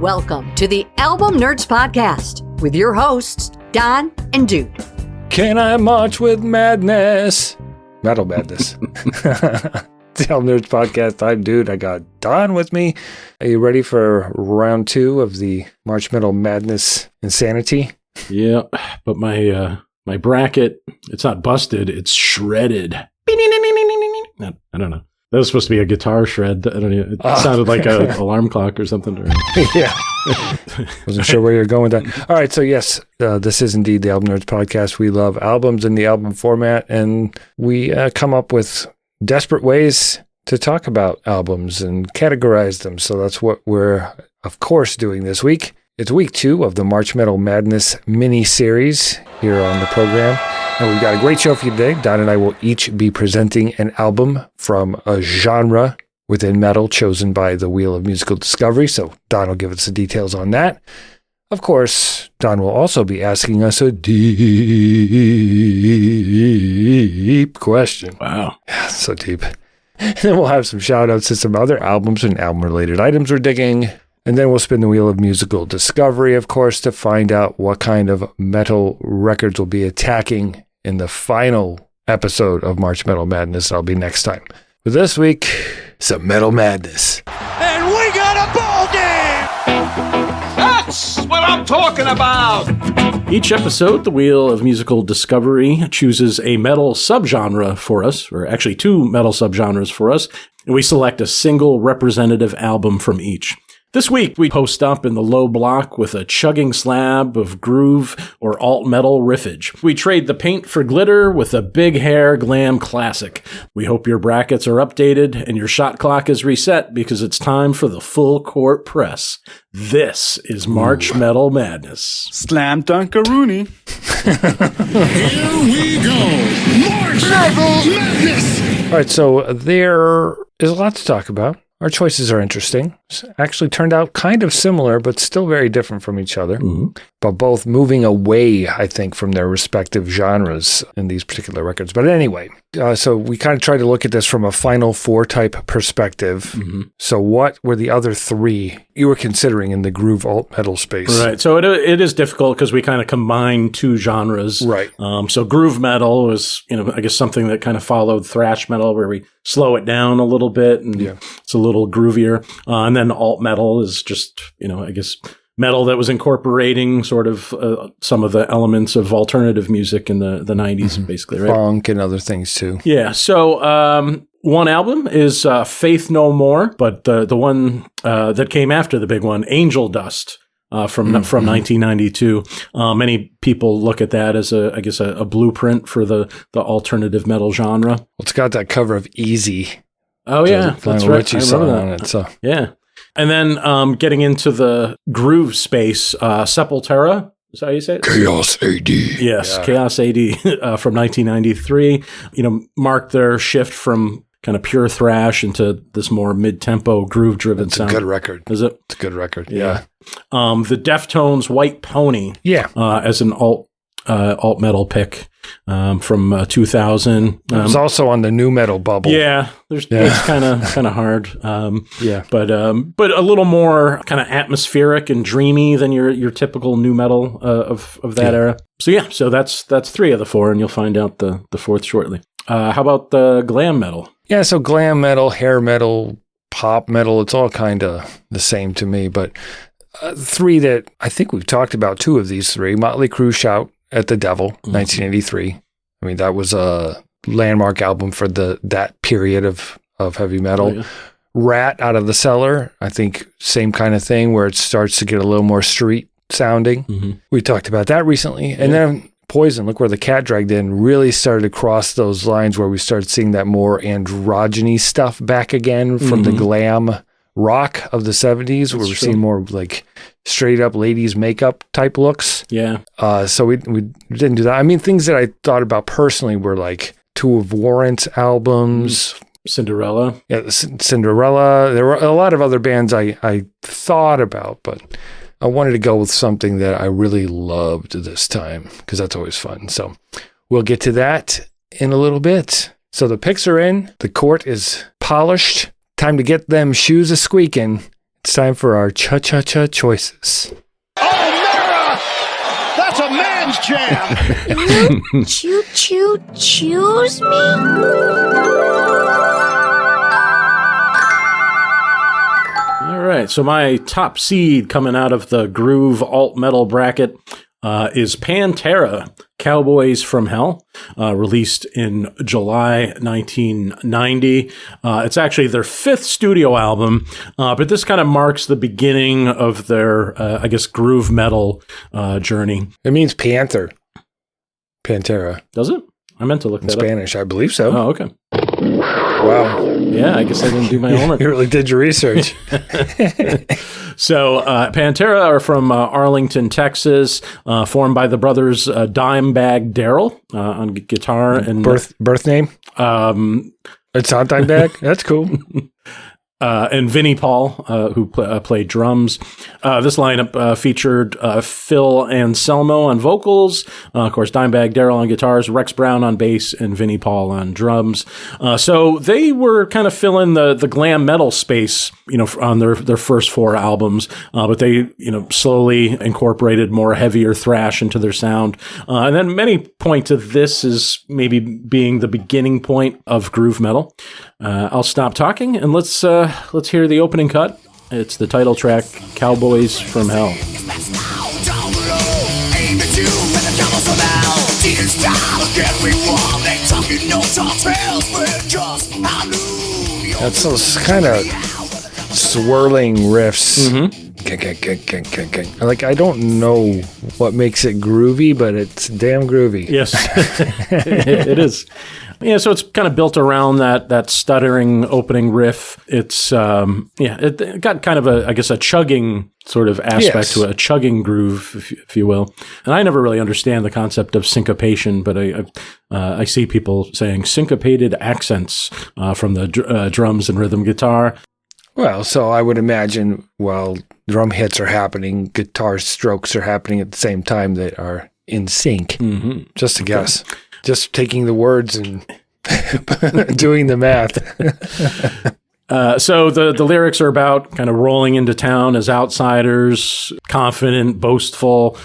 Welcome to the Album Nerds Podcast with your hosts, Don and Dude. Can I march with madness? Metal madness. The Album Nerds Podcast. I'm Dude. I got Don with me. Are you ready for round 2 of the March Metal Madness insanity? Yeah, but my bracket, it's not busted, it's shredded. I don't know. That was supposed to be a guitar shred. I don't know. It sounded like an alarm clock or something. Yeah. Wasn't sure where you're going with that. All right. So yes, this is indeed the Album Nerds Podcast. We love albums in the album format, and we come up with desperate ways to talk about albums and categorize them. So that's what we're, of course, doing this week. It's week 2 of the March Metal Madness mini-series here on the program. And we've got a great show for you today. Don and I will each be presenting an album from a genre within metal chosen by the Wheel of Musical Discovery. So Don will give us the details on that. Of course, Don will also be asking us a deep question. Wow. So deep. And then we'll have some shout outs to some other albums and album related items we're digging. And then we'll spin the Wheel of Musical Discovery, of course, to find out what kind of metal records we'll be attacking in the final episode of March Metal Madness. That'll be next time. But this week, some Metal Madness. And we got a ball game! That's what I'm talking about! Each episode, the Wheel of Musical Discovery chooses a metal subgenre for us, or actually 2 metal subgenres for us, and we select a single representative album from each. This week, we post up in the low block with a chugging slab of groove or alt metal riffage. We trade the paint for glitter with a big hair glam classic. We hope your brackets are updated and your shot clock is reset because it's time for the full court press. This is March Metal Madness. Slam dunkaroonie. Here we go. March Metal Madness. All right, so there is a lot to talk about. Our choices are interesting. It's actually turned out kind of similar, but still very different from each other. Mm-hmm. But both moving away, I think, from their respective genres in these particular records. But anyway, so we kind of tried to look at this from a Final Four type perspective. Mm-hmm. So what were the other 3 you were considering in the groove alt metal space? Right. So it is difficult because we kind of combine 2 genres. Right. So groove metal was, I guess something that kind of followed thrash metal where we slow it down a little bit and it's a little groovier. And then alt metal is just, I guess metal that was incorporating sort of some of the elements of alternative music in the 90s, basically, right? Funk and other things too. Yeah. So one album is Faith No More, but the one that came after the big one, Angel Dust, from 1992. Many people look at that as a blueprint for the alternative metal genre. Well, it's got that cover of Easy. Oh yeah, that's right. Richie song on it. So yeah, and then getting into the groove space, Sepultura. Is that how you say it? Chaos AD. Yes, yeah. Chaos AD from 1993. Marked their shift from kind of pure thrash into this more mid-tempo, groove-driven sound. It's a good record. Is it? It's a good record. Yeah. The Deftones' White Pony. Yeah. As an alt metal pick from 2000. It was also on the new metal bubble. Yeah, it's kind of hard. But a little more kind of atmospheric and dreamy than your typical new metal of that era. So that's 3 of the 4, and you'll find out the 4th shortly. How about the glam metal? Yeah, so glam metal, hair metal, pop metal, it's all kind of the same to me. But 3 that I think we've talked about, 2 of these 3. Motley Crue, Shout at the Devil, 1983. I mean, that was a landmark album for that period of heavy metal. Oh, yeah. Rat, Out of the Cellar, I think same kind of thing where it starts to get a little more street sounding. Mm-hmm. We talked about that recently. And then Poison, look where the cat dragged in, really started to cross those lines where we started seeing that more androgyny stuff back again from the glam rock of the 70s, where we're seeing more like straight up ladies makeup type looks. Yeah. So we didn't do that. I mean, things that I thought about personally were like 2 of Warrant's albums. Cinderella. Yeah, Cinderella. There were a lot of other bands I thought about, but I wanted to go with something that I really loved this time because that's always fun. So we'll get to that in a little bit. So the picks are in. The court is polished. Time to get them shoes a-squeaking. It's time for our cha-cha-cha choices. Oh, Mara! That's a man's jam! Choose me? All right, so my top seed coming out of the groove alt metal bracket is Pantera, Cowboys from Hell, released in July 1990. It's actually their 5th studio album, but this kind of marks the beginning of their, I guess, groove metal journey. It means panther. Pantera. Does it? I meant to look In that Spanish, I believe so. up. Oh, okay. Wow. Yeah, I guess I didn't do my homework. You really did your research. So Pantera are from Arlington, Texas, formed by the brothers Dimebag Darrell on guitar and Birth name? It's not Dimebag? That's cool. and Vinnie Paul, who played drums. This lineup featured Phil Anselmo on vocals, of course, Dimebag Darrell on guitars, Rex Brown on bass, and Vinnie Paul on drums. So they were kind of filling the glam metal space, on their first 4 albums, but they, slowly incorporated more heavier thrash into their sound. And then many point to this as maybe being the beginning point of groove metal. I'll stop talking and let's hear the opening cut. It's the title track, Cowboys from Hell. That's those kind of swirling riffs. Mm-hmm. Like, I don't know what makes it groovy, but it's damn groovy. Yes, it is. Yeah, so it's kind of built around that stuttering opening riff. It's it got kind of a chugging sort of aspect to it, a chugging groove, if you will. And I never really understand the concept of syncopation, but I see people saying syncopated accents from the drums and rhythm guitar. Well, so I would imagine while drum hits are happening, guitar strokes are happening at the same time that are in sync. Mm-hmm. Just a guess. Just taking the words and doing the math. So the lyrics are about kind of rolling into town as outsiders, confident, boastful.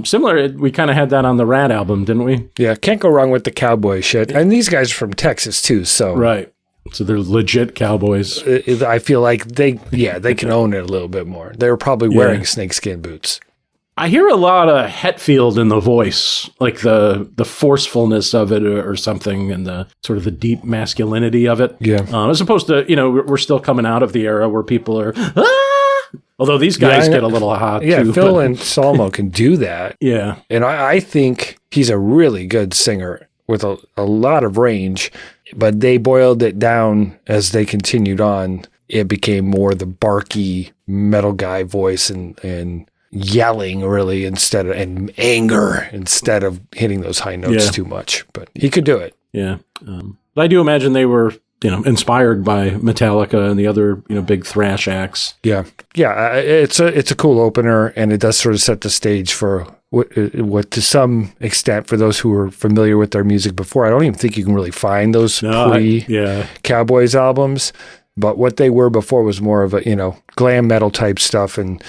Similar, we kind of had that on the Rat album, didn't we? Yeah, can't go wrong with the cowboy shit. And these guys are from Texas too, so Right. So they're legit cowboys. I feel like they can own it a little bit more. They were probably wearing snakeskin boots. I hear a lot of Hetfield in the voice, like the forcefulness of it or something, and the sort of the deep masculinity of it. Yeah. As opposed to, we're still coming out of the era where people are, although these guys get a little hot too. Yeah, Phil Anselmo can do that. Yeah. And I think he's a really good singer with a lot of range, but they boiled it down as they continued on. It became more the barky metal guy voice and yelling really and anger instead of hitting those high notes too much. But he could do it. Yeah. But I do imagine they were, inspired by Metallica and the other, big thrash acts. Yeah. Yeah. It's a cool opener, and it does sort of set the stage for what to some extent, for those who were familiar with their music before. I don't even think you can really find those Cowboys albums, but what they were before was more of a, glam metal type stuff. And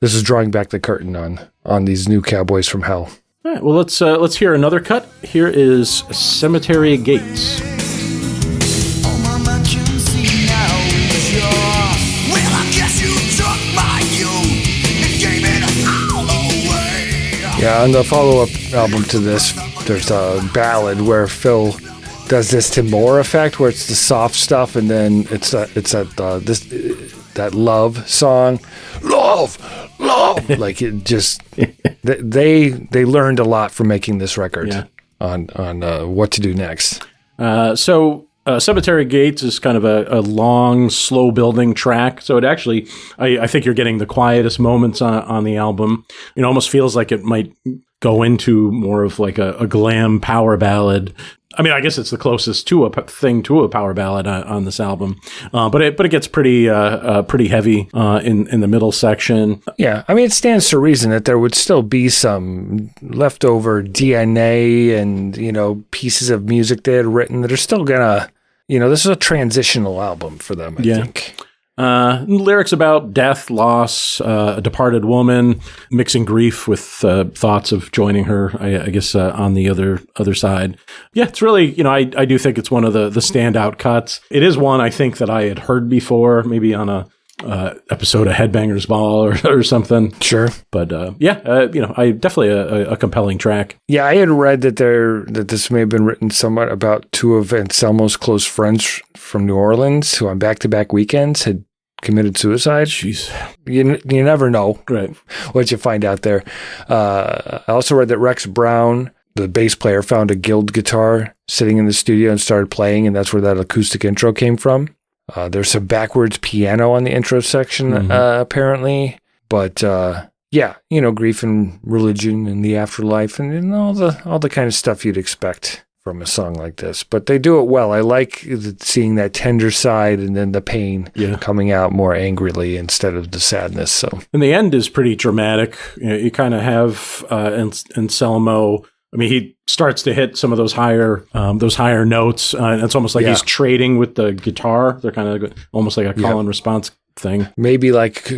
this is drawing back the curtain on these new Cowboys from Hell. All right, well, let's hear another cut. Here is Cemetery Gates. Yeah, on the follow-up album to this, there's a ballad where Phil does this Tim Moore effect, where it's the soft stuff, and then it's that love song, love, like it just. They learned a lot from making this record on what to do next. So Cemetery Gates is kind of a long, slow building track. So it actually, I think you're getting the quietest moments on the album. It almost feels like it might go into more of like a glam power ballad. I mean, I guess it's the closest to a power ballad on this album, but it gets pretty heavy in the middle section. Yeah, I mean, it stands to reason that there would still be some leftover DNA and pieces of music they had written that are still gonna, this is a transitional album for them. I think. Lyrics about death, loss, a departed woman, mixing grief with thoughts of joining her, I guess, on the other side. Yeah, it's really, I do think it's one of the standout cuts. It is one I think that I had heard before, maybe on a episode of Headbangers Ball or something. Sure. But I definitely a compelling track. Yeah, I had read that this may have been written somewhat about two of Anselmo's close friends from New Orleans who on back-to-back weekends had committed suicide. Jeez. You never know right. what you find out there. I also read that Rex Brown, the bass player, found a Guild guitar sitting in the studio and started playing, and that's where that acoustic intro came from. There's some backwards piano on the intro section, apparently. But, grief and religion and the afterlife and all the kind of stuff you'd expect from a song like this. But they do it well. I like seeing that tender side and then the pain coming out more angrily instead of the sadness. So, and the end is pretty dramatic. You kind of have Anselmo. I mean, he starts to hit some of those higher notes, and it's almost like he's trading with the guitar. They're kind of almost like a call and response thing. Maybe like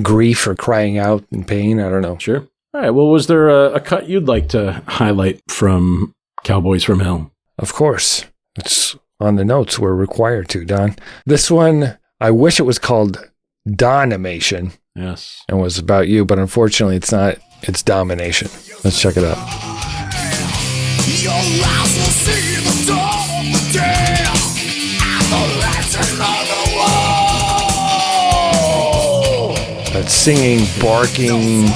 grief or crying out in pain. I don't know. Sure. All right. Well, was there a cut you'd like to highlight from Cowboys from Hell? Of course. It's on the notes. We're required to, Don. This one, I wish it was called Donimation. Yes. And was about you, but unfortunately it's not. It's Domination. Let's check it out. Your eyes will see the dawn of the day and the legend on the wall. That singing, barking,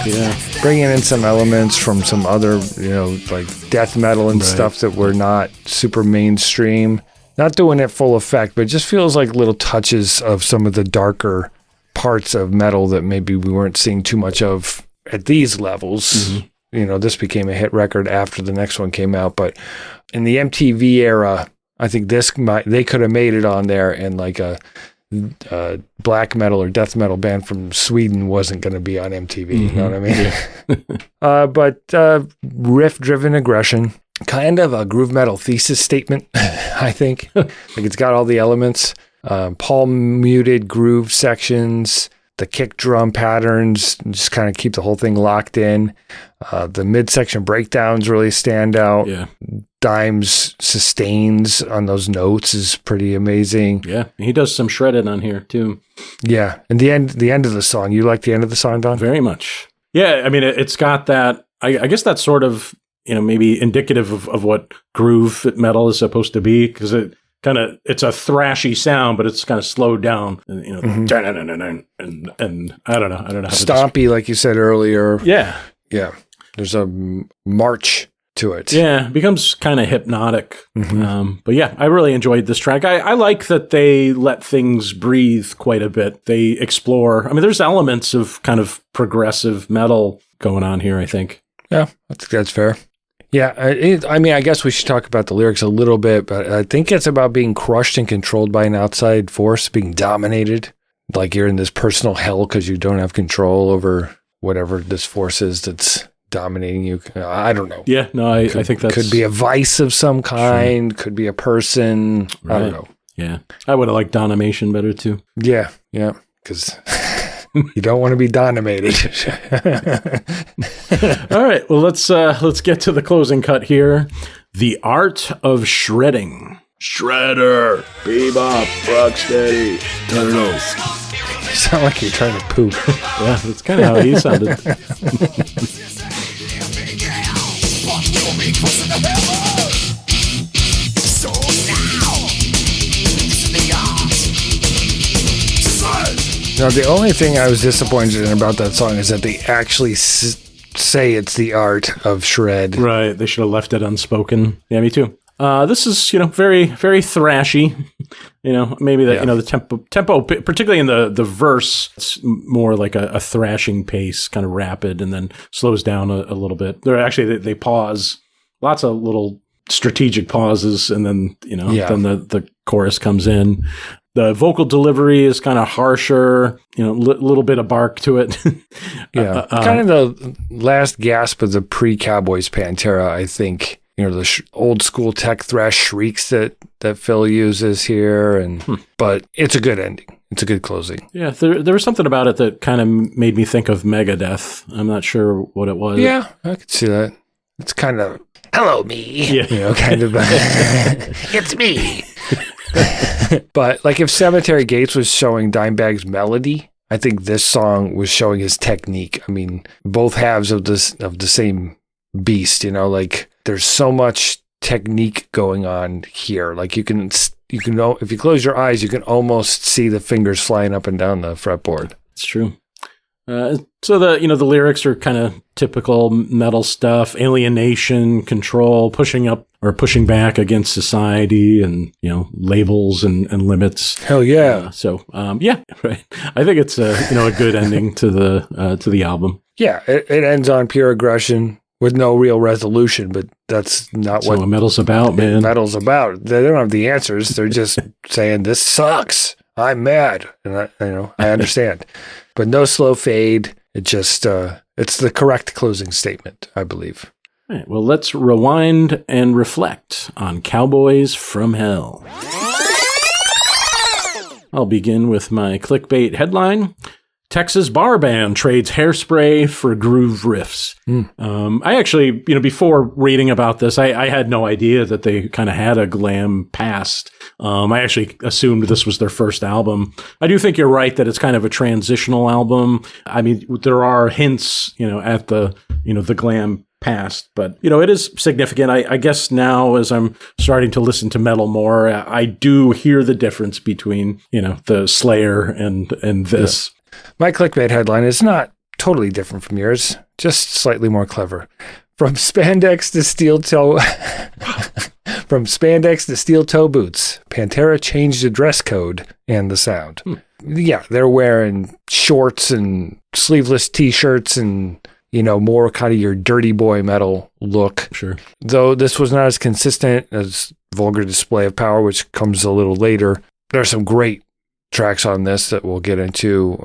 bringing in some elements from some other, like death metal and stuff that were not super mainstream. Not doing it full effect, but it just feels like little touches of some of the darker parts of metal that maybe we weren't seeing too much of at these levels. Mm-hmm. This became a hit record after the next one came out, but in the MTV era, I think they could have made it on there, and like a black metal or death metal band from Sweden wasn't going to be on MTV. Mm-hmm. You know what I mean? But riff-driven aggression, kind of a groove metal thesis statement, I think. Like it's got all the elements, palm-muted groove sections, the kick drum patterns, just kind of keep the whole thing locked in. The midsection breakdowns really stand out. Yeah. Dimes sustains on those notes is pretty amazing. Yeah, he does some shredded on here too. Yeah, and the end of the song. You like the end of the song, Don? Very much. Yeah, I mean, it's got that. I guess that's sort of maybe indicative of what groove metal is supposed to be, because it's a thrashy sound, but it's kind of slowed down. And, and I don't know how to stompy, like you said earlier. Yeah. There's a march to it. Yeah, it becomes kind of hypnotic. Mm-hmm. But yeah, I really enjoyed this track. I like that they let things breathe quite a bit. They explore. I mean, there's elements of kind of progressive metal going on here, I think. Yeah, that's fair. Yeah, I guess we should talk about the lyrics a little bit, but I think it's about being crushed and controlled by an outside force, being dominated. Like you're in this personal hell because you don't have control over whatever this force is that's dominating you. I don't know. Yeah, no, I think that could be a vice of some kind, could be a person. Right. I don't know. Yeah, I would have liked Donimation better too. Yeah, because you don't want to be dominated. All right, well let's get to the closing cut here. The Art of Shredding. Shredder, bebop, rocksteady, turtles. You sound like you're trying to poop. Yeah, that's kind of how he sounded. Now, the only thing I was disappointed in about that song is that they actually say it's the art of shred. Right, they should have left it unspoken. Yeah, me too. This is, very, very thrashy. Maybe that, the tempo, particularly in the verse, it's more like a thrashing pace, kind of rapid, and then slows down a little bit. They pause, lots of little strategic pauses, and then, then the chorus comes in. The vocal delivery is kind of harsher, little bit of bark to it. Yeah. Kind of the last gasp of the pre-Cowboys Pantera, I think. The old school tech thrash shrieks that Phil uses here, but it's a good ending. it's a good closing. Yeah, there was something about it that kind of made me think of Megadeth. I'm not sure what it was. Yeah, I could see that. It's kind of, hello, me. Yeah. Kind of, it's me. But like if Cemetery Gates was showing Dimebag's melody, I think this song was showing his technique. I mean, both halves of the same beast, like there's so much technique going on here. Like you can know, if you close your eyes, you can almost see the fingers flying up and down the fretboard. It's true. So the lyrics are kind of typical metal stuff: alienation, control, pushing up or pushing back against society, and labels and limits. Hell yeah! Yeah, right. I think it's a good ending to the album. Yeah, it ends on pure aggression with no real resolution, but that's not what metal's about, man. Metal's about. They don't have the answers. They're just saying this sucks. I'm mad, and I understand. But no slow fade. It just, it's the correct closing statement, I believe. All right, well, let's rewind and reflect on Cowboys from Hell. I'll begin with my clickbait headline. Texas bar band trades hairspray for groove riffs. I actually, before reading about this, I had no idea that they kind of had a glam past. I actually assumed this was their first album. I do think you're right that it's kind of a transitional album. I mean, there are hints, at the glam past, but it is significant. I guess now as I'm starting to listen to metal more, I do hear the difference between, the Slayer and this. Yeah. My clickbait headline is not totally different from yours, just slightly more clever. From spandex to steel toe boots, Pantera changed the dress code and the sound. Yeah, they're wearing shorts and sleeveless t-shirts and more kind of your dirty boy metal look. Sure. Though this was not as consistent as Vulgar Display of Power, which comes a little later. There are some great tracks on this that we'll get into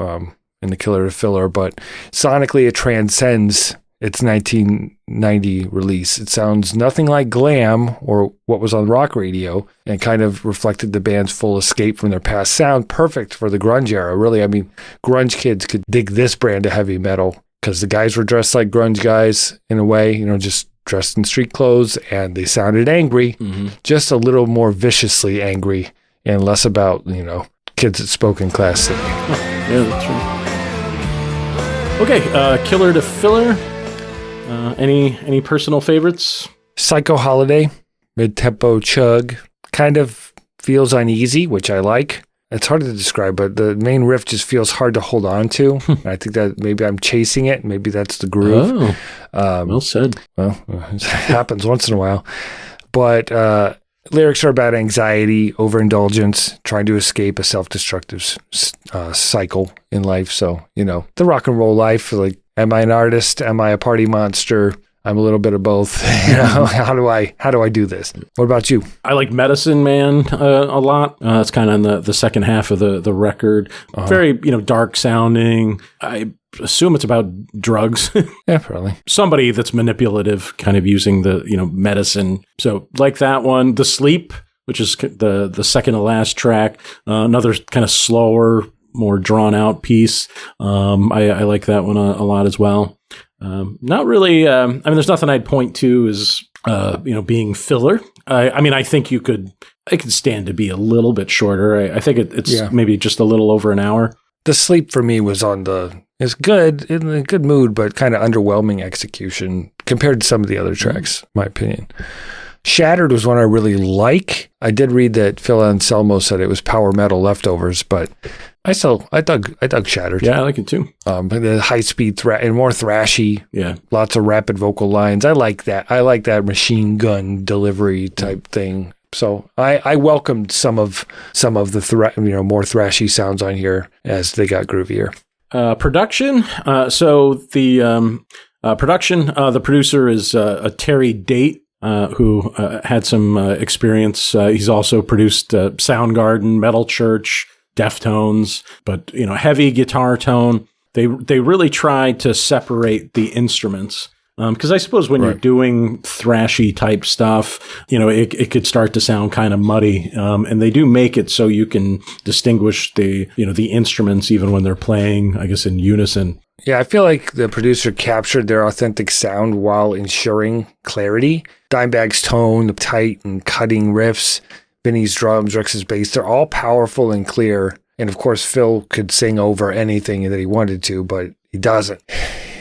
in the Killer to Filler, but sonically it transcends its 1990 release. It sounds nothing like glam or what was on rock radio, and kind of reflected the band's full escape from their past sound. Perfect for the grunge era, really. I mean, grunge kids could dig this brand of heavy metal because the guys were dressed like grunge guys in a way, just dressed in street clothes, and they sounded angry, just a little more viciously angry and less about, kids that spoke in Class C. Yeah, that's right. Okay, Killer to Filler. Any personal favorites? Psycho Holiday, mid-tempo chug, kind of feels uneasy, which I like. It's hard to describe, but the main riff just feels hard to hold on to. I think that maybe I'm chasing it. Maybe that's the groove. Well said. Well, it happens once in a while. But lyrics are about anxiety, overindulgence, trying to escape a self-destructive cycle in life. So, the rock and roll life, like, am I an artist? Am I a party monster? I'm a little bit of both. How do I do this? What about you? I like Medicine Man a lot. It's kind of in the second half of the record. Very, dark sounding. I assume it's about drugs. Yeah, probably. Somebody that's manipulative, kind of using the, medicine. So like that one. The Sleep, which is the second to last track. Another kind of slower, more drawn out piece. I like that one a lot as well. Not really. There's nothing I'd point to as, being filler. I think I could stand to be a little bit shorter. I think it's maybe just a little over an hour. The Sleep for me was it's good, in a good mood, but kind of underwhelming execution compared to some of the other tracks, in my opinion. Shattered was one I really like. I did read that Phil Anselmo said it was power metal leftovers, but I dug Shattered. Yeah, I like it too. The high speed and more thrashy. Yeah, lots of rapid vocal lines. I like that. I like that machine gun delivery type thing. So I welcomed some of the more thrashy sounds on here as they got groovier. Production. So the production. The producer is Terry Date. Who had some experience. He's also produced Soundgarden, Metal Church, Deftones, but heavy guitar tone. They really tried to separate the instruments. Because I suppose when you're doing thrashy type stuff, it could start to sound kind of muddy. And they do make it so you can distinguish the instruments even when they're playing, I guess, in unison. Yeah, I feel like the producer captured their authentic sound while ensuring clarity. Dimebag's tone, the tight and cutting riffs, Vinny's drums, Rex's bass, they're all powerful and clear. And of course, Phil could sing over anything that he wanted to, but he doesn't.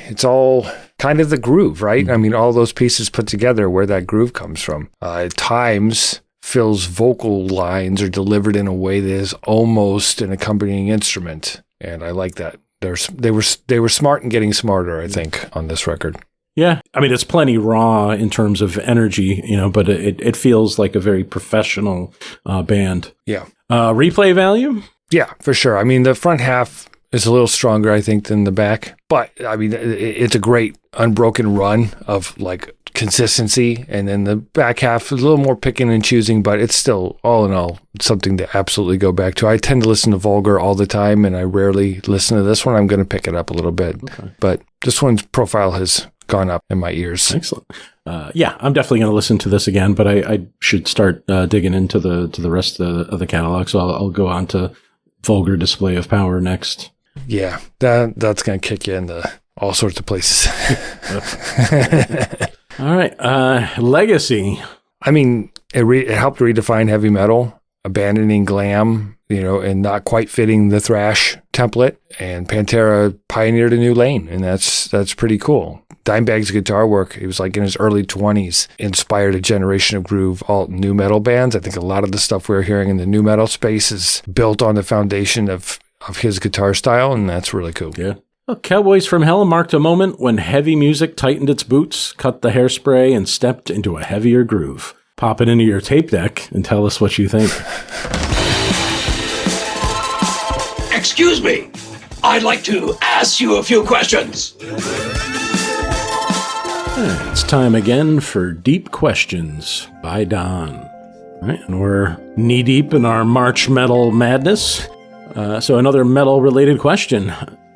It's all kind of the groove, right? I mean, all those pieces put together, where that groove comes from. At times, Phil's vocal lines are delivered in a way that is almost an accompanying instrument. And I like that. They were smart in getting smarter, I think, on this record. Yeah. I mean, it's plenty raw in terms of energy, but it feels like a very professional band. Yeah. Replay value? Yeah, for sure. I mean, the front half is a little stronger, I think, than the back. But, I mean, it's a great unbroken run of, like, consistency. And then the back half is a little more picking and choosing, but it's still, all in all, something to absolutely go back to. I tend to listen to Vulgar all the time, and I rarely listen to this one. I'm going to pick it up a little bit. Okay. But this one's profile has gone up in my ears. Excellent. Yeah, I'm definitely going to listen to this again, but I should start digging into the rest of the catalog. So I'll go on to Vulgar Display of Power next. Yeah, that's going to kick you into all sorts of places. All right. Legacy. I mean, it helped redefine heavy metal, abandoning glam, and not quite fitting the thrash template. And Pantera pioneered a new lane, and that's pretty cool. Dimebag's guitar work, he was like in his early 20s, inspired a generation of groove alt new metal bands. I think a lot of the stuff we're hearing in the new metal space is built on the foundation of his guitar style, and that's really cool. Yeah. Well, Cowboys from Hell marked a moment when heavy music tightened its boots, cut the hairspray, and stepped into a heavier groove. Pop it into your tape deck and tell us what you think. Excuse me. I'd like to ask you a few questions. It's time again for Deep Questions by Don. All right, and we're knee-deep in our March metal madness. So another metal-related question.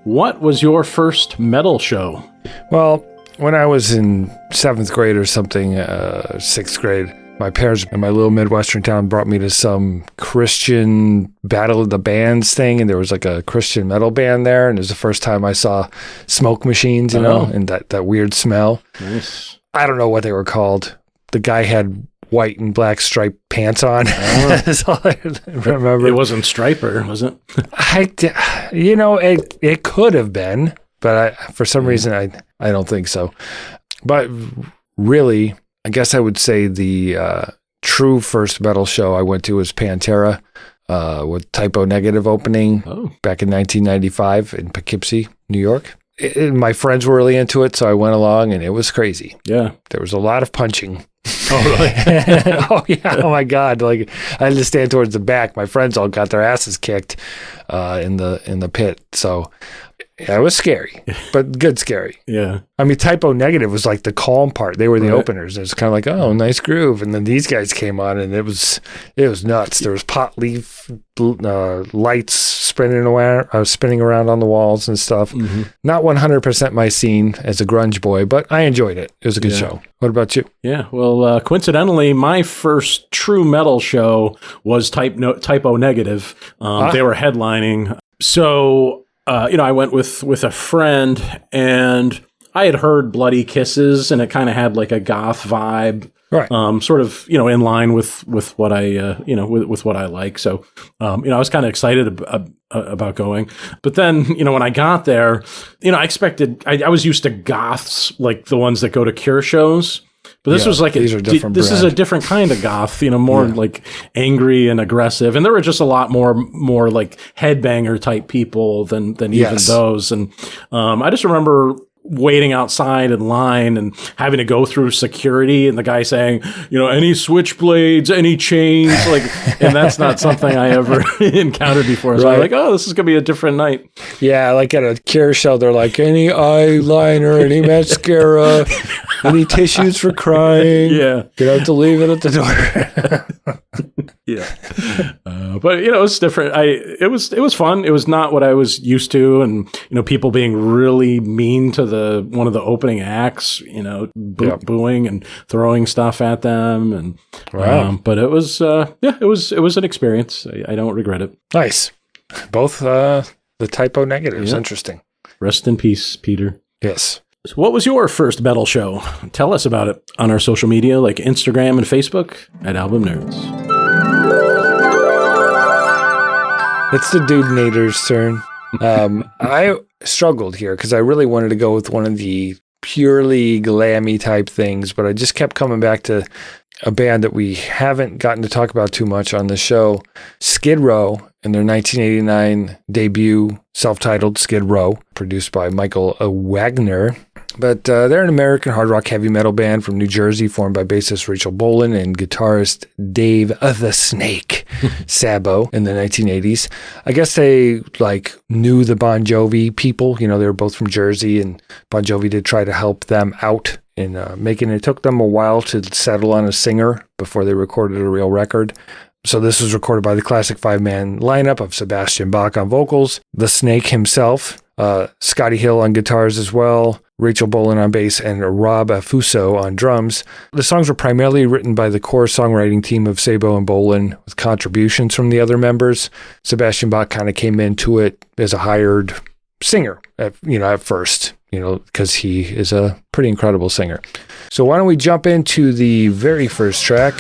What was your first metal show? Well, when I was in 7th grade or something, 6th grade, my parents in my little Midwestern town brought me to some Christian Battle of the Bands thing, and there was like a Christian metal band there, and it was the first time I saw smoke machines, and that weird smell. Nice. I don't know what they were called. The guy had white and black striped pants on. That's all I remember. It wasn't Striper, was it? It could have been, but for some reason I don't think so. But really, I guess I would say the true first metal show I went to was Pantera with Typo Negative opening back in 1995 in Poughkeepsie, New York. My friends were really into it, so I went along, and it was crazy. Yeah. There was a lot of punching. Oh, really? Oh, yeah. Oh, my God. Like, I had to stand towards the back. My friends all got their asses kicked in the pit. So, yeah, it was scary, but good scary. Yeah. I mean, Typo Negative was like the calm part. They were the openers. It was kind of like, oh, nice groove. And then these guys came on, and it was nuts. There was pot leaf lights spinning around on the walls and stuff. Mm-hmm. Not 100% my scene as a grunge boy, but I enjoyed it. It was a good show. What about you? Yeah. Well, coincidentally, my first true metal show was Typo Negative. They were headlining. So, I went with a friend, and I had heard Bloody Kisses, and it kind of had like a goth vibe. Right. Sort of, in line with what I, with what I like. So, I was kind of excited about going. But then, when I got there, I expected, I was used to goths, like the ones that go to Cure shows. But this was like this is a different kind of goth, more like angry and aggressive. And there were just a lot more like headbanger type people than even those. And I just remember waiting outside in line and having to go through security, and the guy saying, any switchblades, any chains, and that's not something I ever encountered before. So I'm like, oh, this is going to be a different night. Yeah, like at a Cure show, they're like, any eyeliner, any mascara, any tissues for crying. Yeah. You have to leave it at the door. But you know, it's different. It was fun. It was not what I was used to, and you know, people being really mean to one of the opening acts. You know, booing and throwing stuff at them, and but it was it was an experience. I don't regret it. Nice. Both the typo negatives. Interesting. Rest in peace, Peter. Yes. So what was your first metal show? Tell us about it on our social media like Instagram and Facebook at Album Nerds. It's the Dude Nader's turn. I struggled here because I really wanted to go with one of the purely glammy type things, but I just kept coming back to a band that we haven't gotten to talk about too much on the show, Skid Row, and their 1989 debut, self-titled Skid Row, produced by Michael Wagner. But they're an American hard rock heavy metal band from New Jersey, formed by bassist Rachel Bolan and guitarist Dave the Snake Sabo in the 1980s. I guess they knew the Bon Jovi people. You know, they were both from Jersey, and Bon Jovi did try to help them out in making it. It took them a while to settle on a singer before they recorded a real record. So this was recorded by the classic five-man lineup of Sebastian Bach on vocals, the Snake himself, Scotty Hill on guitars as well, Rachel Bolan on bass, and Rob Afuso on drums. The songs were primarily written by the core songwriting team of Sabo and Bolan, with contributions from the other members. Sebastian Bach kind of came into it as a hired singer, at first, because he is a pretty incredible singer. So why don't we jump into the very first track,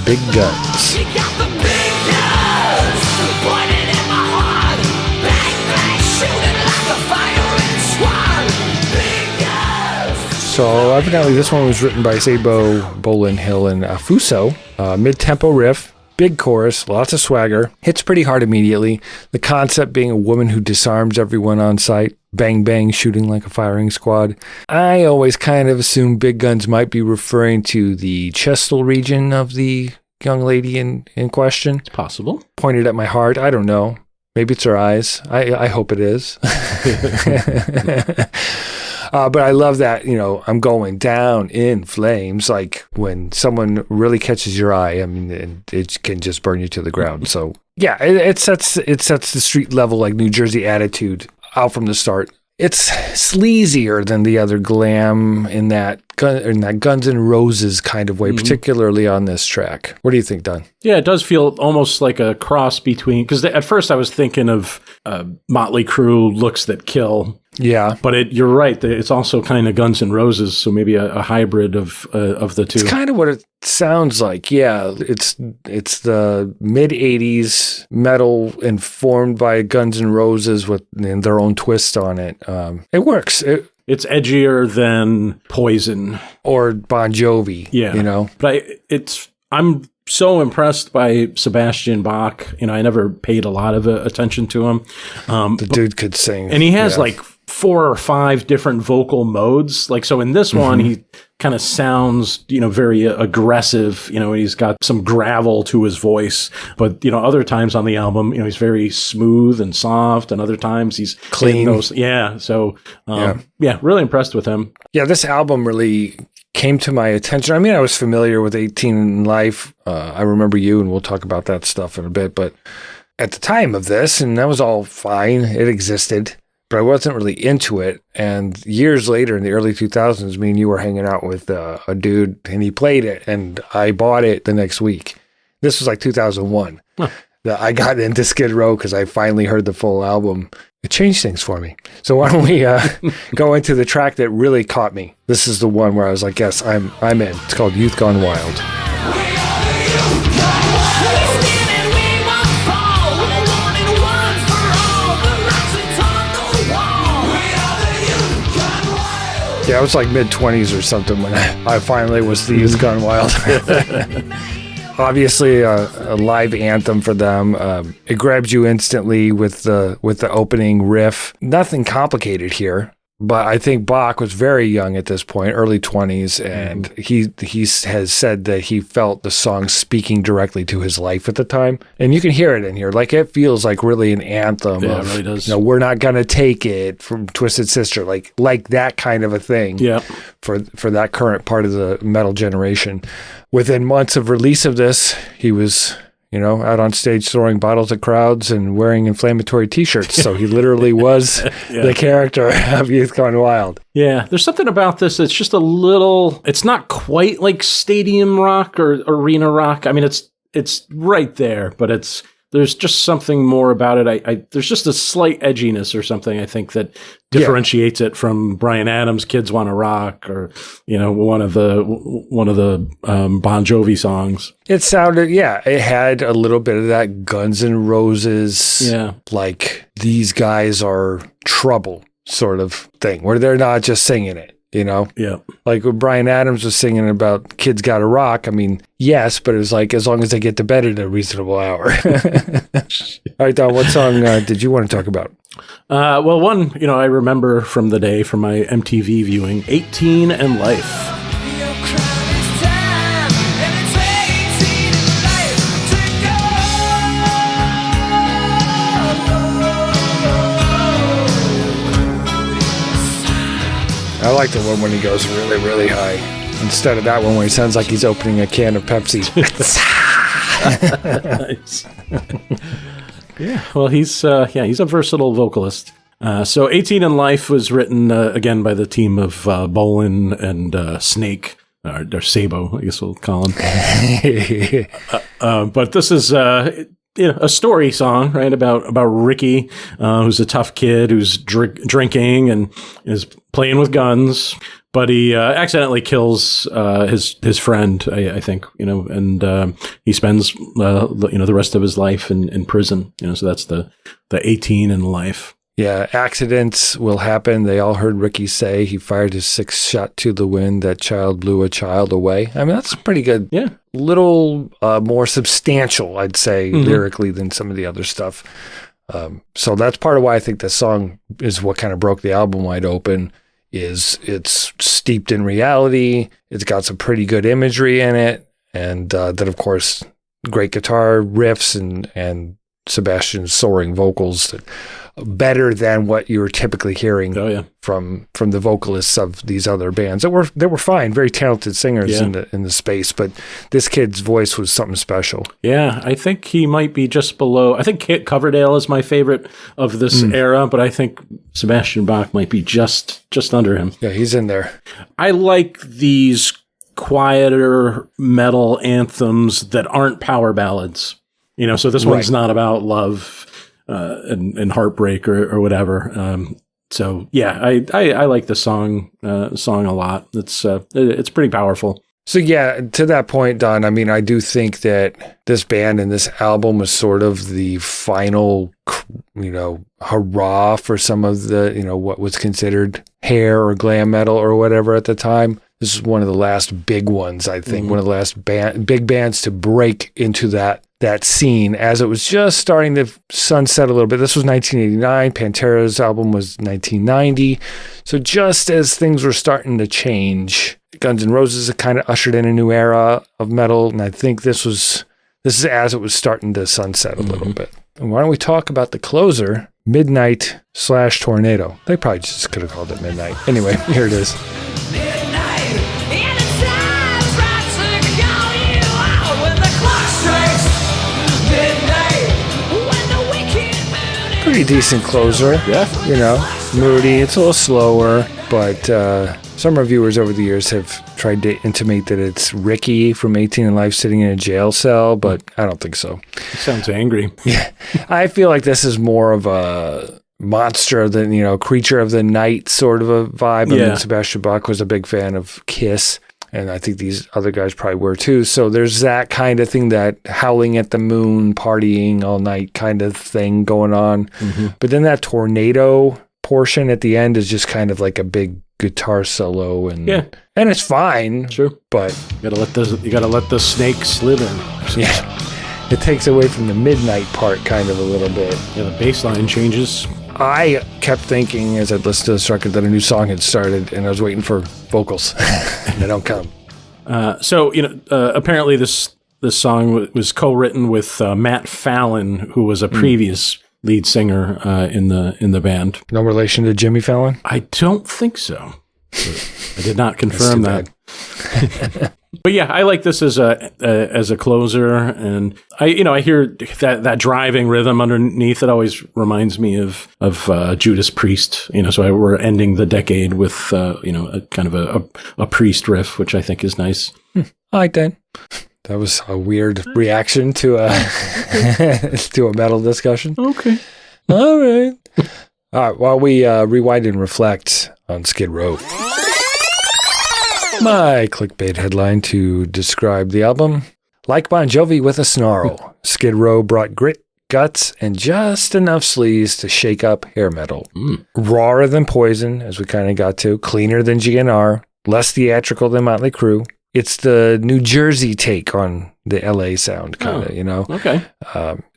Big Guns. You got the big guns pointing at my heart. Bang, bang, shooting like a firing squad. Big guns. So evidently this one was written by Sabo, Bolan, Hill, and Afuso. Mid-tempo riff, big chorus, lots of swagger. Hits pretty hard immediately. The concept being a woman who disarms everyone on sight. Bang, bang, shooting like a firing squad. I always kind of assumed Big Guns might be referring to the chestal region of the young lady in question. It's possible. Pointed at my heart. I don't know. Maybe it's her eyes. I hope it is. But I love that, I'm going down in flames. Like when someone really catches your eye, I mean, it can just burn you to the ground. So yeah, it sets the street level, like New Jersey attitude out from the start. It's sleazier than the other glam in that Guns N' Roses kind of way, particularly on this track. What do you think, Don? Yeah, it does feel almost like a cross between, because at first I was thinking of Motley Crue, Looks That Kill. Yeah, but you're right. It's also kind of Guns N' Roses, so maybe a hybrid of the two. It's kind of what it sounds like. Yeah, it's the mid '80s metal informed by Guns N' Roses with their own twist on it. It works. It's edgier than Poison or Bon Jovi. Yeah, But I'm so impressed by Sebastian Bach. I never paid a lot of attention to him. The dude could sing, and he has 4 or 5 different vocal modes. So in this one, he kind of sounds, very aggressive, and he's got some gravel to his voice. But, other times on the album, he's very smooth and soft, and other times he's clean. So, really impressed with him. Yeah, this album really came to my attention. I mean, I was familiar with 18 in Life. I Remember You, and we'll talk about that stuff in a bit. But at the time of this, and that was all fine, it existed. But I wasn't really into it. And years later, in the early 2000s, me and you were hanging out with a dude, and he played it, and I bought it the next week. This was 2001. Huh. I got into Skid Row because I finally heard the full album. It changed things for me. So why don't we go into the track that really caught me? This is the one where I was like, yes, I'm in. It's called Youth Gone Wild. Yeah, I was mid-20s or something when I finally was the Youth Gone Wild. Obviously, a live anthem for them. It grabs you instantly with the opening riff. Nothing complicated here, but I think Bach was very young at this point, early 20s, and he has said that he felt the song speaking directly to his life at the time. And you can hear it in here. It feels like really an anthem. Yeah, of, it really does. We're not gonna take it from Twisted Sister, like that kind of a thing. Yeah. For that current part of the metal generation. Within months of release of this, he was out on stage throwing bottles at crowds and wearing inflammatory T-shirts. So he literally was the character of Youth Gone Wild. Yeah, there's something about this that's just a little, it's not quite like stadium rock or arena rock. I mean, it's right there, but there's just something more about it. There's just a slight edginess or something, I think, that differentiates it from Bryan Adams' "Kids Wanna Rock" or one of the Bon Jovi songs. It sounded, it had a little bit of that Guns N' Roses, like these guys are trouble sort of thing, where they're not just singing it. Yeah. Like when Bryan Adams was singing about Kids Gotta Rock, I mean, yes, but it was like, as long as they get to bed at a reasonable hour. All right, Don, what song did you want to talk about? Well, one, I remember from the day from my MTV viewing, 18 and Life. I like the one when he goes really, really high. Instead of that one where he sounds like he's opening a can of Pepsi. Nice. Yeah, well, he's a versatile vocalist. So 18 in Life was written, again, by the team of Bolin and Snake, or Sabo, I guess we'll call him. But this is... a story song, right? About Ricky, who's a tough kid who's drinking and is playing with guns, but he accidentally kills his friend, I think, and he spends the rest of his life in prison. So that's the 18 in Life. Yeah, accidents will happen. They all heard Ricky say he fired his 6th shot to the wind. That child blew a child away. I mean, that's pretty good. Yeah. Little more substantial, I'd say, lyrically than some of the other stuff. So that's part of why I think this song is what kind of broke the album wide open. Is it's steeped in reality. It's got some pretty good imagery in it, and then of course great guitar riffs and Sebastian's soaring vocals that better than what you're typically hearing from the vocalists of these other bands that were fine, very talented singers in the space, but this kid's voice was something special. Yeah, I think he might be just below. I think Kit Coverdale is my favorite of this era, but I think Sebastian Bach might be just under him. Yeah, he's in there. I like these quieter metal anthems that aren't power ballads. So this one's not about love and heartbreak or whatever. So yeah, I like the song a lot. It's pretty powerful. So yeah, to that point, Don, I mean, I do think that this band and this album was sort of the final, hurrah for some of the, what was considered hair or glam metal or whatever at the time. This is one of the last big ones, I think, one of the last big bands to break into that scene as it was just starting to sunset a little bit. This was 1989. Pantera's album was 1990. So just as things were starting to change, Guns N' Roses had kind of ushered in a new era of metal. And I think this is as it was starting to sunset a little bit. And why don't we talk about the closer, Midnight/Tornado. They probably just could have called it Midnight. Anyway, here it is. Pretty decent closer. Yeah. Moody. It's a little slower, but some reviewers over the years have tried to intimate that it's Ricky from 18 and Life sitting in a jail cell, but I don't think so. He sounds angry. Yeah. I feel like this is more of a monster than, creature of the night sort of a vibe. I mean, Sebastian Bach was a big fan of Kiss. And I think these other guys probably were too. So there's that kind of thing, that howling at the moon, partying all night kind of thing going on. But then that tornado portion at the end is just kind of like a big guitar solo, and it's fine. True, but you gotta let the snake slither. Yeah, it takes away from the midnight part kind of a little bit. Yeah, the bass line changes. I kept thinking as I'd listened to this record that a new song had started, and I was waiting for vocals, and they don't come. So apparently this song was co-written with Matt Fallon, who was a previous lead singer in the band. No relation to Jimmy Fallon? I don't think so. I did not confirm that. But yeah, I like this as a closer, and I hear that driving rhythm underneath. It always reminds me of Judas Priest. So we're ending the decade with a kind of a Priest riff, which I think is nice. I like that. That was a weird reaction to a to a metal discussion. Okay. All right. All right. While we rewind and reflect on Skid Row. My clickbait headline to describe the album: like Bon Jovi with a snarl, Skid Row brought grit, guts, and just enough sleaze to shake up hair metal. Rawer than Poison, as we kind of got to, cleaner than GNR, less theatrical than Motley Crue. It's the New Jersey take on the LA sound, kind of, Okay.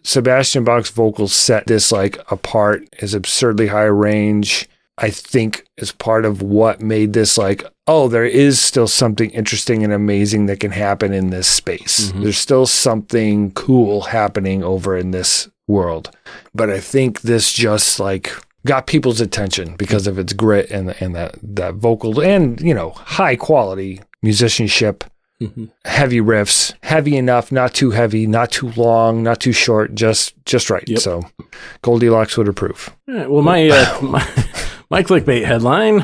Sebastian Bach's vocals set this apart, his absurdly high range. I think is part of what made this there is still something interesting and amazing that can happen in this space. Mm-hmm. There's still something cool happening over in this world. But I think this just got people's attention because of its grit and that vocal and, high quality musicianship, heavy riffs, heavy enough, not too heavy, not too long, not too short, just right. Yep. So Goldilocks would approve. All right, well, my clickbait headline,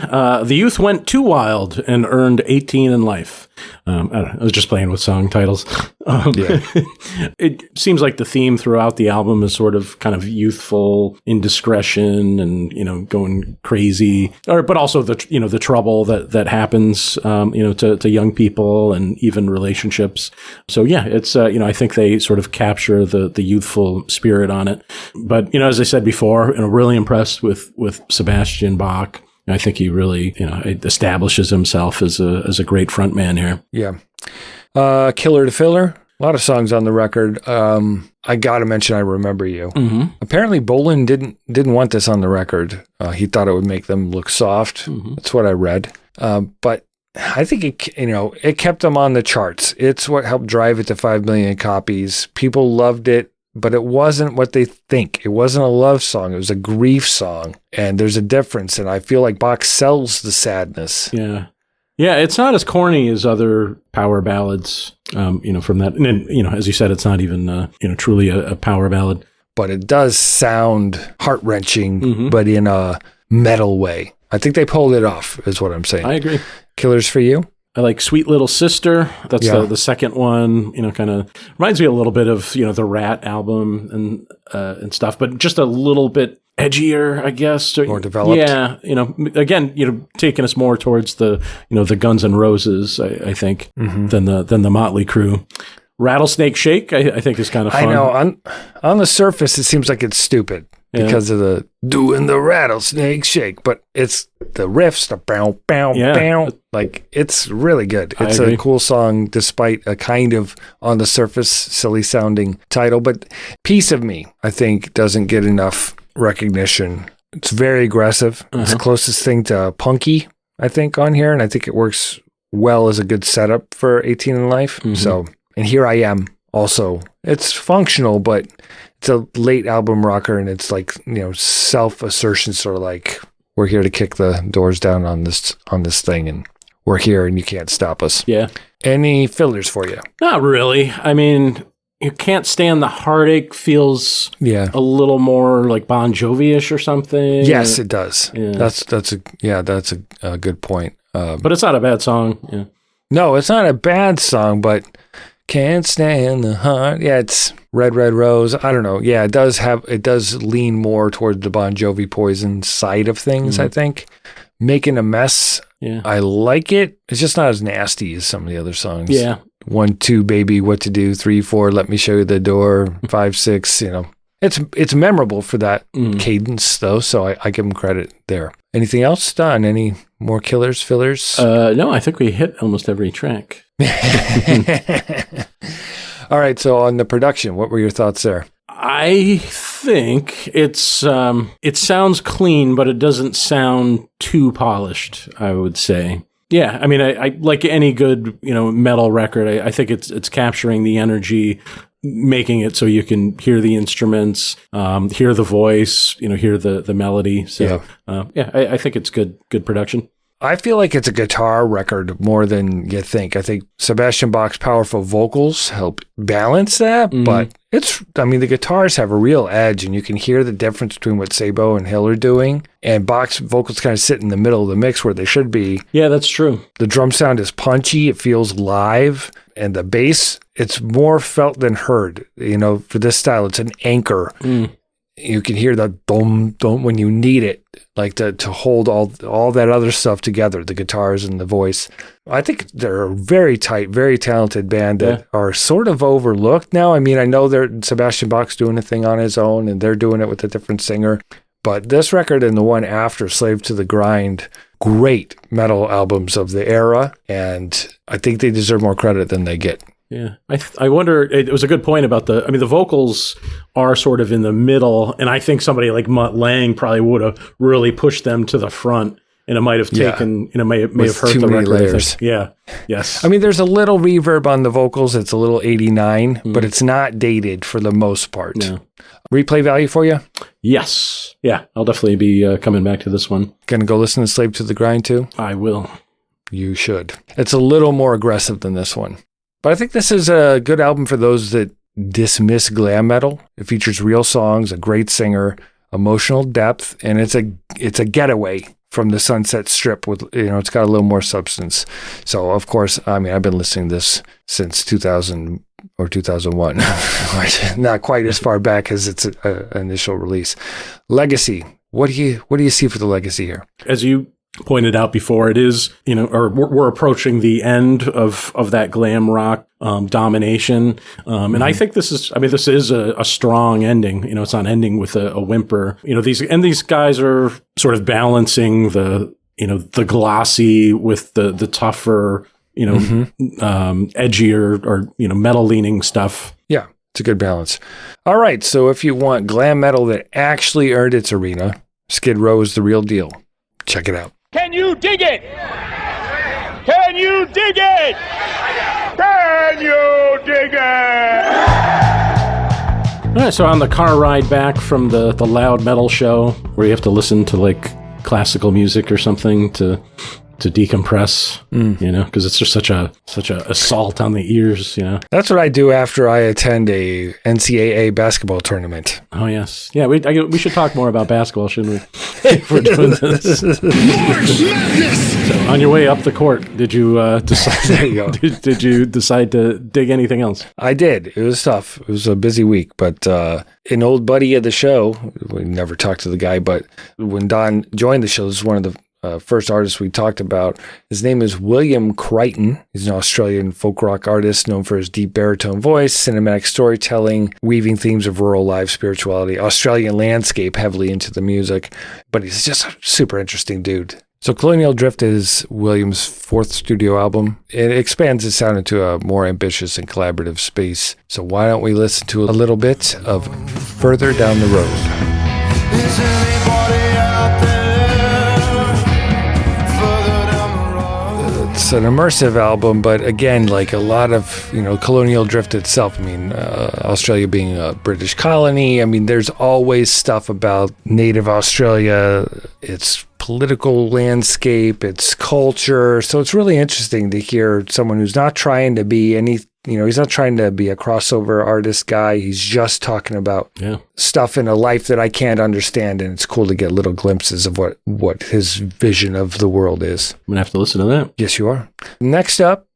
the youth went too wild and earned 18 in life. I don't know, I was just playing with song titles. It seems like the theme throughout the album is sort of kind of youthful indiscretion and, going crazy, but also the trouble that happens, to young people and even relationships. So yeah, it's, I think they sort of capture the youthful spirit on it. But, as I said before, really impressed with Sebastian Bach. I think he really, establishes himself as a great frontman here. Yeah. Killer to Filler. A lot of songs on the record. I got to mention I Remember You. Mm-hmm. Apparently Bolan didn't want this on the record. He thought it would make them look soft. Mm-hmm. That's what I read. But I think it kept them on the charts. It's what helped drive it to 5 million copies. People loved it. But it wasn't what they think. It wasn't a love song. It was a grief song. And there's a difference. And I feel like Bach sells the sadness. Yeah. Yeah, it's not as corny as other power ballads, from that. And then, as you said, it's not even, truly a power ballad. But it does sound heart-wrenching, but in a metal way. I think they pulled it off, is what I'm saying. I agree. Killers for You? I like Sweet Little Sister. That's the second one, kind of reminds me a little bit of, the Rat album and stuff, but just a little bit edgier, I guess. More developed. Yeah. Again, taking us more towards the Guns N' Roses, I think, than the Motley Crue. Rattlesnake Shake, I think is kind of fun. I know. On the surface, it seems like it's stupid because of the doing the rattlesnake shake, but it's the riffs, the bow, bow, bow. It's really good. It's a cool song despite a kind of on the surface silly sounding title. But Piece of Me, I think, doesn't get enough recognition. It's very aggressive. It's the closest thing to punky, I think, on here. And I think it works well as a good setup for 18 in Life. So, and Here I Am also. It's functional, but it's a late album rocker, and it's self-assertion, sort of we're here to kick the doors down on this thing, and we're here, and you can't stop us. Yeah. Any fillers for you? Not really. I mean, You Can't Stand the Heartache feels a little more like Bon Jovi-ish or something. Yes, it does. Yeah. That's a good point. But it's not a bad song. Yeah. No, it's not a bad song, but Can't Stand the Heart. Yeah, it's Red Red Rose. I don't know. Yeah, it does lean more toward the Bon Jovi Poison side of things, I think. Making a Mess. Yeah. I like it. It's just not as nasty as some of the other songs. Yeah. 1, 2, baby, what to do. 3, 4, let me show you the door. 5, 6, It's memorable for that cadence, though, so I give them credit there. Anything else, Don? Any more killers, fillers? No, I think we hit almost every track. All right, so on the production, what were your thoughts there? I think it sounds clean, but it doesn't sound too polished, I would say. Yeah, I mean, I like any good, metal record, I think it's capturing the energy, making it so you can hear the instruments, hear the voice, hear the melody. So, I think it's good production. I feel like it's a guitar record more than you think. I think Sebastian Bach's powerful vocals help balance that, but the guitars have a real edge, and you can hear the difference between what Sabo and Hill are doing. And Bach's vocals kind of sit in the middle of the mix where they should be. Yeah, that's true. The drum sound is punchy. It feels live. And the bass, it's more felt than heard. For this style, it's an anchor. You can hear the dum dum when you need it, like to hold all that other stuff together, the guitars and the voice. I think they're a very tight, very talented band that are sort of overlooked now. I mean, I know Sebastian Bach's doing a thing on his own, and they're doing it with a different singer. But this record and the one after, Slave to the Grind, great metal albums of the era, and I think they deserve more credit than they get. Yeah. I wonder, it was a good point about the vocals are sort of in the middle, and I think somebody like Mutt Lange probably would have really pushed them to the front, and it might have taken, may have hurt the record. Layers. Yeah. Yes. I mean, there's a little reverb on the vocals. It's a little 89, but it's not dated for the most part. No. Replay value for you? Yes. Yeah. I'll definitely be coming back to this one. Gonna go listen to Slave to the Grind too? I will. You should. It's a little more aggressive than this one. But I think this is a good album for those that dismiss glam metal. It features real songs, a great singer, emotional depth, and it's a getaway from the Sunset Strip with, it's got a little more substance. So, of course, I've been listening to this since 2000 or 2001. Not quite as far back as its initial release. Legacy. What do you see for the legacy here? As you pointed out before, it is, or we're approaching the end of that glam rock domination. And I think this is a strong ending. It's not ending with a whimper. These guys are sort of balancing the glossy with the tougher, edgier or, metal leaning stuff. Yeah, it's a good balance. All right. So if you want glam metal that actually earned its arena, Skid Row is the real deal. Check it out. Can you dig it? Can you dig it? Can you dig it? All right, so on the car ride back from the loud metal show where you have to listen to like classical music or something to decompress, because it's just such a assault on the ears, That's what I do after I attend a NCAA basketball tournament. Oh yes, yeah. We should talk more about basketball, shouldn't we? If we're doing this. So on your way up the court, did you decide? There you go. Did you decide to dig anything else? I did. It was tough. It was a busy week, but an old buddy of the show. We never talked to the guy, but when Don joined the show, this is one of the first artist we talked about. His name is William Crichton. He's an Australian folk rock artist known for his deep baritone voice, cinematic storytelling, weaving themes of rural life, spirituality, Australian landscape heavily into the music. But he's just a super interesting dude. So Colonial Drift is William's fourth studio album. It expands his sound into a more ambitious and collaborative space. So why don't we listen to a little bit of Further Down the Road? Is anybody out there? It's an immersive album, but again, like a lot of, Colonial Drift itself. Australia being a British colony. There's always stuff about native Australia, its political landscape, its culture. So it's really interesting to hear someone who's not trying to be he's not trying to be a crossover artist guy. He's just talking about stuff in a life that I can't understand. And it's cool to get little glimpses of what his vision of the world is. I'm going to have to listen to that. Yes, you are. Next up,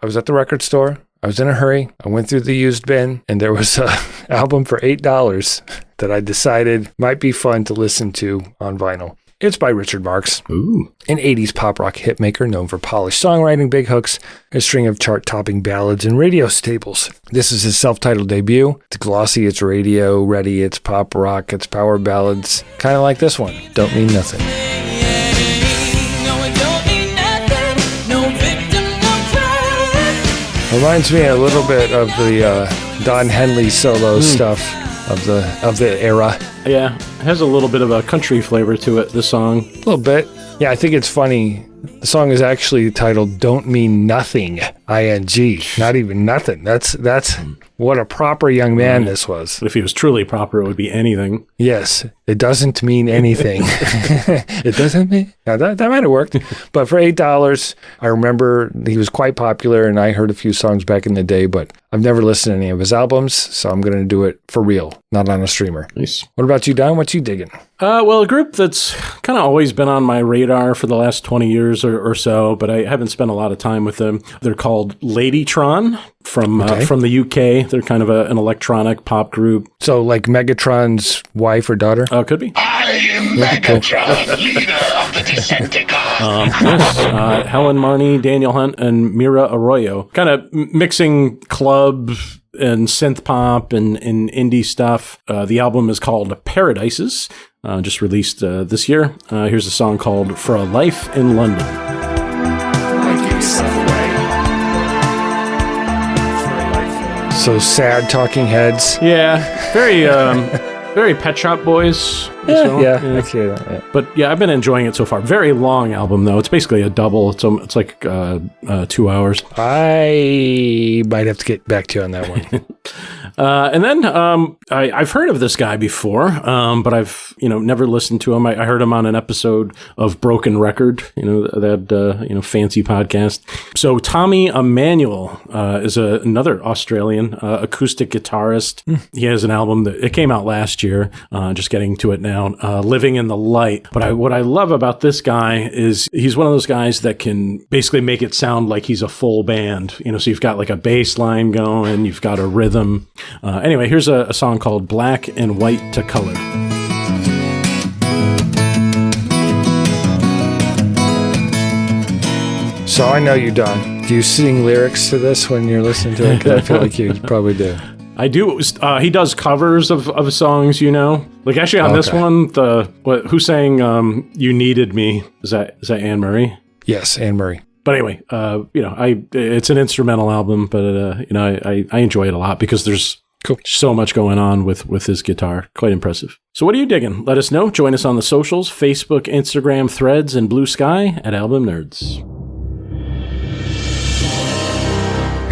I was at the record store. I was in a hurry. I went through the used bin, and there was an album for $8 that I decided might be fun to listen to on vinyl. It's by Richard Marx, an 80s pop rock hitmaker known for polished songwriting, big hooks, a string of chart-topping ballads and radio staples. This is his self-titled debut. It's glossy, it's radio-ready, it's pop rock, it's power ballads, kind of like this one, Don't Mean Nothing. Reminds me a little bit of the Don Henley solo stuff of the era. Yeah, it has a little bit of a country flavor to it, this song. A little bit. Yeah, I think it's funny. The song is actually titled Don't Mean Nothing, I-N-G. Not even nothing. That's what a proper young man this was. But if he was truly proper, it would be anything. Yes, it doesn't mean anything. It doesn't mean... Now that might have worked. But for $8, I remember he was quite popular, and I heard a few songs back in the day, but I've never listened to any of his albums, so I'm going to do it for real, not on a streamer. Nice. What about you, Don? What you digging? Well, a group that's kind of always been on my radar for the last 20 years or so, but I haven't spent a lot of time with them. They're called Ladytron from the UK. They're kind of an electronic pop group. So like Megatron's wife or daughter? Could be. I am Megatron, leader of the Decepticons. Yes, Helen Marnie, Daniel Hunt, and Mira Arroyo. Kind of mixing club and synth pop and indie stuff. The album is called Paradises, just released this year. Here's a song called For a Life in London. So sad Talking Heads. Yeah, very Pet Shop Boys. Yeah, I see that. Yeah. But yeah, I've been enjoying it so far. Very long album though. It's basically a double. It's like 2 hours. I might have to get back to you on that one. And then I've heard of this guy before, but I've never listened to him. I heard him on an episode of Broken Record, that fancy podcast. So Tommy Emmanuel is another Australian acoustic guitarist. He has an album that it came out last year. Just getting to it now. Living in the Light. But what I love about this guy is he's one of those guys that can basically make it sound like he's a full band. So you've got like a bass line going, you've got a rhythm. Anyway, here's a song called Black and White to Color. So I know you, Don. Do you sing lyrics to this when you're listening to it? Because I feel like you probably do. I do. He does covers of songs, Like actually on this one, who sang "You Needed Me"? Is that Anne Murray? Yes, Anne Murray. But anyway, it's an instrumental album, but I enjoy it a lot because there's so much going on with his guitar. Quite impressive. So what are you digging? Let us know. Join us on the socials: Facebook, Instagram, Threads, and Blue Sky at Album Nerds.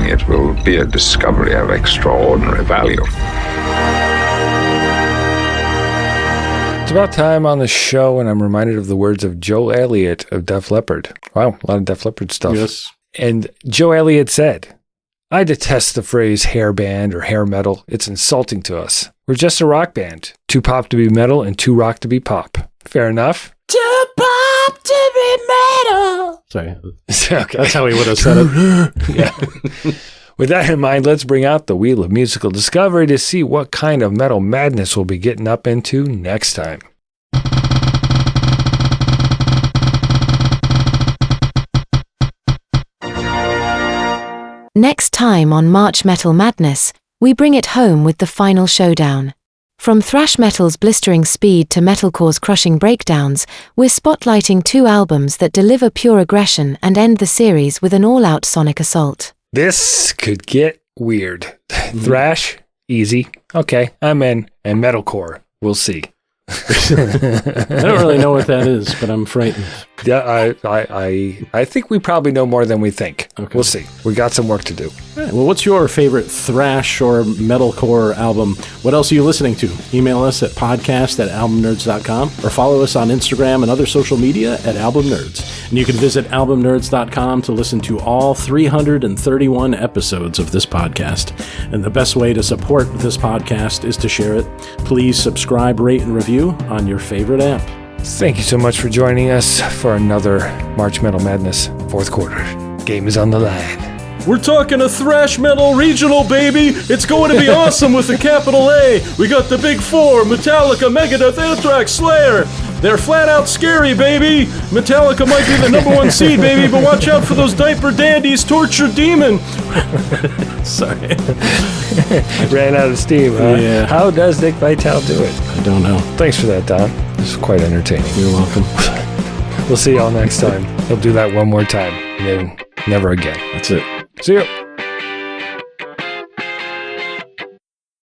It will be a discovery of extraordinary value. It's about time on the show, and I'm reminded of the words of Joe Elliott of Def Leppard. Wow, a lot of Def Leppard stuff. Yes. And Joe Elliott said, "I detest the phrase hair band or hair metal. It's insulting to us. We're just a rock band. Too pop to be metal and too rock to be pop." Fair enough. Too pop to be metal. Sorry. Okay. That's how he would have said it. Yeah. With that in mind, let's bring out the Wheel of Musical Discovery to see what kind of metal madness we'll be getting up into next time. Next time on March Metal Madness, we bring it home with the final showdown. From thrash metal's blistering speed to metalcore's crushing breakdowns, we're spotlighting two albums that deliver pure aggression and end the series with an all-out sonic assault. This could get weird. Thrash, easy. Okay, I'm in. And metalcore, we'll see. I don't really know what that is, but I'm frightened. Yeah, I think we probably know more than we think. Okay. We'll see. We got some work to do. All right, well, what's your favorite thrash or metalcore album? What else are you listening to? Email us at podcast@albumnerds.com or follow us on Instagram and other social media at Album Nerds. And you can visit albumnerds.com to listen to all 331 episodes of this podcast. And the best way to support this podcast is to share it. Please subscribe, rate, and review on your favorite app. Thank you so much for joining us for another March Metal Madness fourth quarter. Game is on the line. We're talking a thrash metal regional, baby! It's going to be awesome with a capital A! We got the big four: Metallica, Megadeth, Anthrax, Slayer! They're flat out scary, baby! Metallica might be the number one seed, baby, but watch out for those diaper dandies, Torture Demon! Sorry. Ran out of steam, huh? Yeah. How does Nick Vitale do it? I don't know. Thanks for that, Don. This was quite entertaining. You're welcome. We'll see y'all next time. He'll do that one more time, and then never again. That's it. See ya.